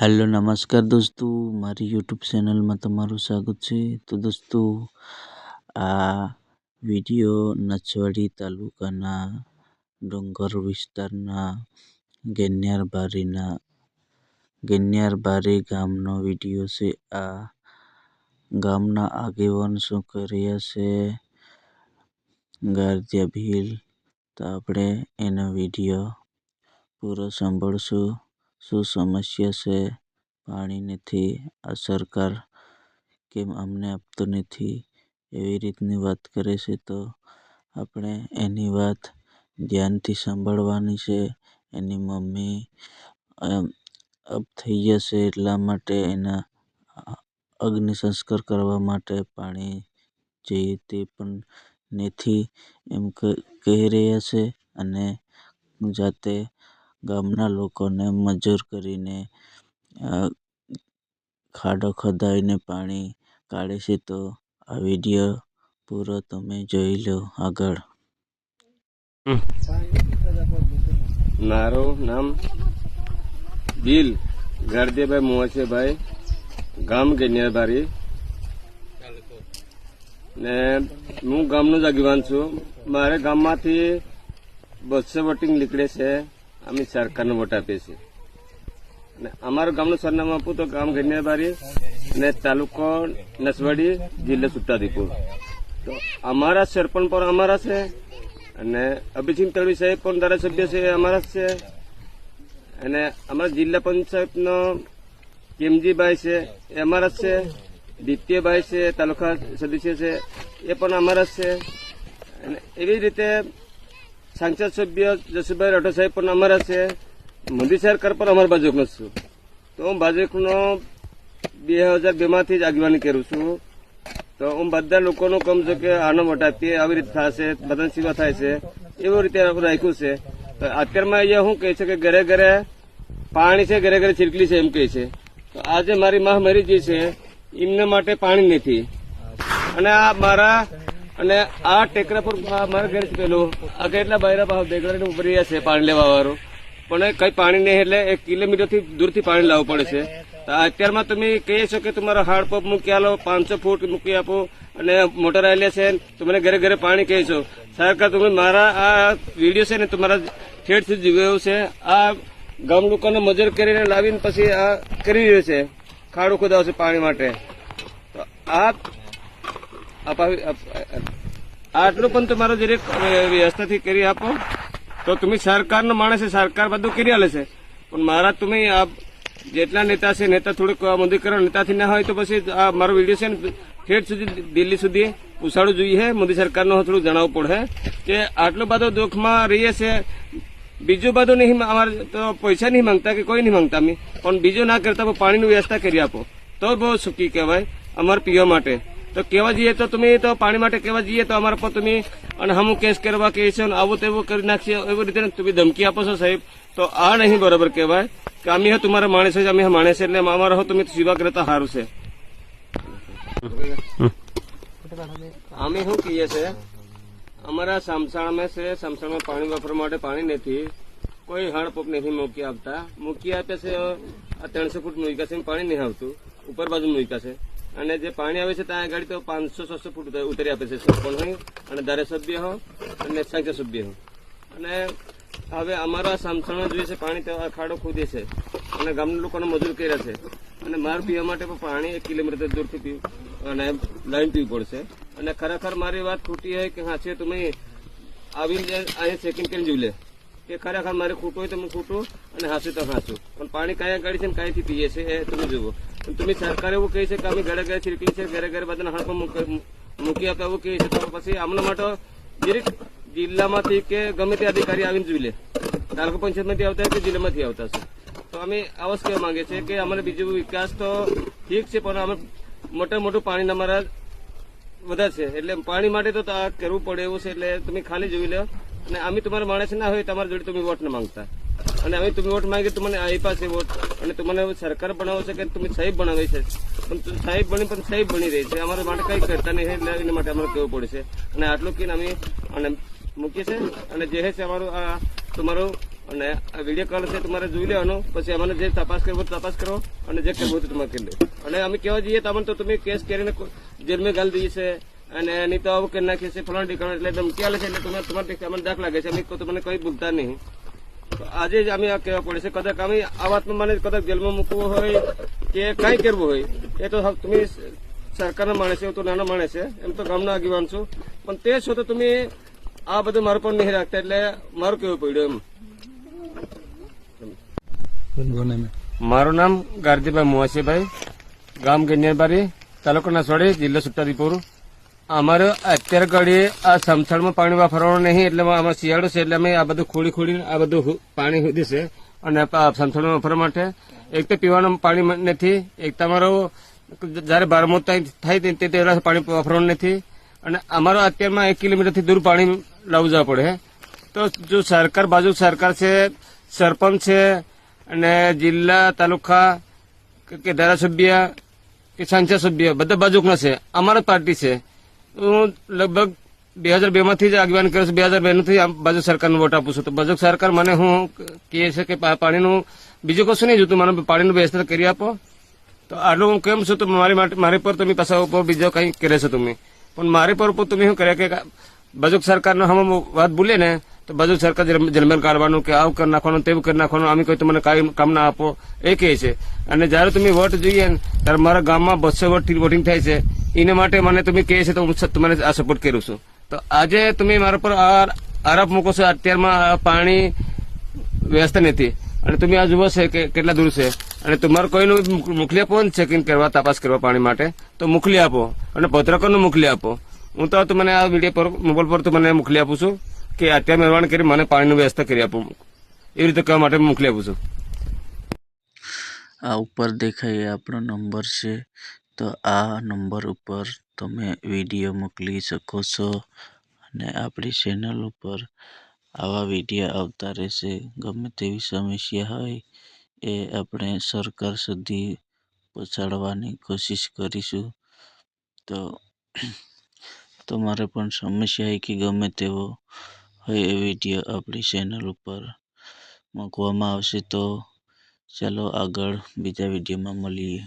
Hello નમસ્કાર દોસ્તો, મારી યુટ્યુબ ચેનલમાં તમારું સ્વાગત છે। તો દોસ્તો, આ વિડીયો નસવાડી તાલુકાના ડુંગર વિસ્તારના ગેન્યારબારી ગામનો વિડીયો છે। આ ગામના આગેવાન શું કરી રહ્યા છે, ગારદિયા ભીલ, તો આપણે એનો વિડીયો પૂરો સાંભળશું। શું સમસ્યા છે, પાણી નથી, આ સરકાર કેમ અમને આપતો નથી, એવી રીતની વાત કરે છે। તો આપણે એની વાત ધ્યાનથી સાંભળવાની છે। એની મમ્મી અપ થઈ જશે એટલા માટે એના અગ્નિ સંસ્કાર કરવા માટે પાણી જોઈએ તે પણ નથી એમ કહી રહ્યા છે, અને જાતે ગામના લોકોને મજૂર કરીને ખાડો ખોદાઈને પાણી કાઢે છે। તો આ વિડીયો પૂરો તમે જોઈ લો આગળ। મારું નામ ભીલ ગારદિયાભાઈ મોહસીભાઈ, ગામ ગેન્યારબારી, ને હું ગામનો જ આગેવાન છું। મારે ગામમાંથી 200 વોટિંગ નીકળે છે, અમે સરકારને વોટ આપીએ છીએ। અને અમારું ગામનું સરનામું આપું તો ગામ ગેન્યારબારી અને તાલુકો નસવાડી, જિલ્લો છોટાઉદેપુર। તો અમારા સરપંચ પણ અમારા છે, અને અભિસિંહ તડવી સાહેબ પણ ધારાસભ્ય છે અમારા જ છે, અને અમારા જિલ્લા પંચાયતનો કેમજીભાઈ છે એ અમારા જ છે, દિત્યભાઈ છે તાલુકા સદસ્ય છે એ પણ અમારા જ છે, અને એવી રીતે સાંસદ સભ્ય જસુભાઈ રાઠોડ સાહેબ પણ અમારા છે। મોદી સરકાર પણ અમારા ભાજપનો જ છું। તો હું ભાજપનો 2002માંથી જ આગેવાની કરું છું। તો હું બધા લોકોનું કામ છે કે આનો વોટ આપીએ, આવી રીતે થશે, બધાની સેવા થાય છે, એવી રીતે રાખ્યું છે। તો અત્યારમાં અહીંયા શું કહે છે કે ઘરે ઘરે પાણી છે, ઘરે ઘરે છીરકલી છે એમ કહે છે। તો આજે મારી માં મરી ગઈ છે, એમના માટે પાણી નથી, અને આ મારા અને આ ટેકરા પર મારા ઘર પેલું આ કેટલા બૈરા ભાવ દેગડા ઉપર રહ્યા છે પાણી લેવા વાળું, પણ કઈ પાણી નહીં, એટલે 1 કિલોમીટરથી દૂરથી પાણી લાવવું પડે છે। તો અત્યારમાં તમે કહી છો કે તમારો હાર્ડ પંપ મૂકી આલો, 500 ફૂટ મૂકી આપો, અને મોટર આવેલી છે, તમને ઘરે ઘરે પાણી કહે છો। સરકાર તમે મારા આ વિડીયો છે ને તમારા ઠેઠ સુધી જોયું છે, આ ગામ લોકોને મજૂર કરીને લાવીને પછી આ કરી રહ્યો છે, ખાડો ખોદાવશે પાણી માટે। તો આટલું પણ તમારો જરીક વ્યવસ્થાથી કરી આપો, તો તમે સરકારનો માણસ છે, સરકાર બધું કરી આલે છે, પણ મારા તમે આ જેટલા નેતા છે, નેતા થોડુંક મોદીકરણ નેતાથી ના હોય તો પછી આ મારો વિડીયો છે ને ઠેઠ સુધી દિલ્હી સુધી ઉછાળવું જોઈએ। મોદી સરકારનો થોડું જણાવવું પડે કે આટલું બધું દુઃખમાં રહીએ છે, બીજું બધું નહીં, અમારે તો પૈસા નહીં માંગતા કે કોઈ નહીં માંગતા અમે, પણ બીજું ના કરતા પાણીની વ્યવસ્થા કરી આપો તો બહુ સુખી કહેવાય અમારે પીવા માટે। તો કહેવા જઈએ તો તમે તો પાણી માટે કહેવા જઈએ તો અમારા પર તમે અને હમું કેસ કરવા કહે છે, આવું તેવું કરી નાખશે, એવી રીતે તમે ધમકી આપો છો સાહેબ, તો આ નહીં બરાબર કહેવાય કે અમે તમારા માણસ છે, અમે માણસ છે, એટલે અમારા હો તમે સેવા કરતા સારું છે। અમે શું કહીએ છે, અમારા સામસાણમાં છે, સામસાણમાં પાણી વાપરવા માટે પાણી નથી, કોઈ હાડપંપ નથી મૂકી આપતા, મૂકી આપે છે આ 300 ફૂટ મૂક્યા છે, પાણી નહીં આવતું, ઉપર બાજુ મૂક્યા છે, અને જે પાણી આવે છે ત્યાં ગાડી તો 500-600 ફૂટ ઉતરી આપે છે સરપંચ હોય અને ધારાસભ્ય હો અને સાંસદ સભ્ય હો। અને હવે અમારા સામસાણા જોઈએ છે પાણી તો આ ખાડો ખોદે છે, અને ગામના લોકોને મજૂર કર્યા છે, અને મારે પીવા માટે પણ પાણી 1 કિલોમીટર દૂરથી પીવું અને લાઈન પીવું પડશે। અને ખરેખર મારી વાત ખોટી હોય કે હાચે તમે આવીને અહીંયા ચેકિંગ કરીને જોઈ લે કે ખરેખર મારે ખોટું હોય તો હું ખોટું અને હાચું તો હાચું, પણ પાણી કયા ગાડી છે ને કયાથી પીએ છે એ તમે જુઓ। તમે સરકાર એવું કહે છે કે અમે ઘરે ઘરે છીરકલી છે, ઘરે ઘરે બધાને હાડપંપ મૂકી આપે એવું કહે છે, તો પછી આમના માટે દરેક જિલ્લામાંથી કે ગમે તે અધિકારી આવીને જોઈ લે, તાલુકા પંચાયતમાંથી આવતા હોય કે જિલ્લામાંથી આવતા છે। તો અમે આવા જ કહેવા માંગીએ છીએ કે અમારે બીજું વિકાસ તો ઠીક છે, પણ અમે મોટું પાણી અમારા વધારે છે, એટલે પાણી માટે તો આ કરવું પડે એવું છે, એટલે તમે ખાલી જોઈ લો। અને અમે તમારા માણસ ના હોય તમારા જોડે તમે વોટ ના માંગતા, અને અમે તમે વોટ માંગી તમને આપ્યા છે વોટ, અને તમને સરકાર બનાવો છે કે તમે સાહેબ બનાવે છે, પણ સાહેબ બની રહી છે, અમારા માટે કઈ કરતા નહીં, એટલે એના માટે અમારે કહેવું પડે છે। અને આટલું કહીને અમે અને મૂકીએ છે, અને જે છે અમારું આ તમારું અને આ વિડીયો કોલ છે તમારે જોઈ લેવાનો, પછી અમારે જે તપાસ કરવો તપાસ કરો અને જે કરવું તમારે કરી લો. અને અમે કહેવા જઈએ તમને તો તમે કેસ કરીને જેલમાં ગાલી દઈએ છે અને નહીં તો આવું કરી નાખીએ છે ફલાણ ઠીકાણ, એટલે ધમકી આલે છે. એટલે તમે તમારે અમને દાખ લાગે છે, અમે તમને કઈ ભૂલતા નહીં. તો આજે જ અમે આ કહેવા પડે છે. કદાચ અમે આ વાતમાં મને કદાચ જેલમાં મૂકવું હોય કે કઈ કરવું હોય એ તો તમે સરકારના માણસ છે, તો નાના માણસ છે, એમ તો ગામના આગેવાન છું, પણ તે છો તો તમે આ બધું મારું પણ નહીં રાખતા, એટલે મારું કેવું પડ્યું એમ. મારું નામ ગારજીભાઈ મોહસીભાઈ, ગામ ગણ્યાબારી, તાલુકો નસવાડી, જિલ્લો છોટાઉદેપુર. અમારે અત્યારે ઘડી આ સમથળમાં પાણી વાપરવાનું નહીં, એટલે આમાં શિયાળો છે એટલે અમે આ બધું ખોડીને આ બધું પાણી સુધી છે. અને સમથળમાં વાપરવા માટે એક તો પીવાનું પાણી નથી, એક તમારો જયારે બારમો થાય તે પાણી વાપરવાનું નથી. અને અમારો અત્યારમાં 1 કિલોમીટરથી દૂર પાણી લાવવું જવા પડે. તો જો સરકાર બાજુ સરકાર છે, સરપંચ છે અને જિલ્લા તાલુકા કે ધારાસભ્ય કે સંસદ સભ્ય બધા બાજુના છે, અમારા પાર્ટી છે. હું લગભગ 2002 માંથી જ આગેવાન કર્યો છું. 2002 થી બાજુ સરકારને વોટ આપું છું. તો બાજુ સરકાર મને હું કહે છે કે પાણીનું બીજું કશું નહીં જોતું, મને પાણીનું વ્યવસ્થા કરી આપો. તો આટલું હું કેમ છું તો મારી પર તમે પાછા બીજો કઈ કરે છો તમે, પણ મારી પર તમે શું કરે કે બાજુ સરકારનો હમ વાત ભૂલે ને તો બાજુ સરકાર જલમેલ કાઢવાનું કે આવું કરી નાખવાનું તેવું કરી નાખવાનું, અમે કોઈ તમને કઈ કામ ના આપો એ કહે છે. અને જયારે તમે વોટ જોઈએ ને ત્યારે મારા ગામમાં 200 વોટ વોટિંગ થાય છે, એને માટે મને તમે કહે છે તો હું તમને આ સપોર્ટ કરું છું. તો આજે તમે મારા પર આરોપ મૂકો છો અત્યારમાં પાણી વ્યવસ્થા નથી, અને તમે આ જુઓ છે કે કેટલા દૂર છે, અને તમારે કોઈનું મોકલી આપો ને ચેકિંગ કરવા તપાસ કરવા પાણી માટે તો મોકલી આપો, અને પત્રકારનું મોકલી આપો. હું તો મને આ વિડીયો પર મોબાઈલ પર તો મને મોકલી આપું છું કે અત્યારે મહેરબાની કરી મને પાણીની વ્યવસ્થા કરી આપો, એવી રીતે કહેવા માટે મોકલી આપું છું. આ ઉપર દેખાય આપણો નંબર છે, તો આ નંબર ઉપર તમે વિડીયો મોકલી શકો છો. અને આપણી ચેનલ ઉપર આવા વિડીયો આવતા રહેશે. ગમે તેવી સમસ્યા હોય એ આપણે સરકાર સુધી પહોંચાડવાની કોશિશ કરીશું. તો તમારે પણ સમસ્યા હોય કે ગમે તેવો હોય એ વિડીયો આપણી ચેનલ ઉપર મૂકવામાં આવશે. તો ચાલો આગળ બીજા વિડીયોમાં મળીએ.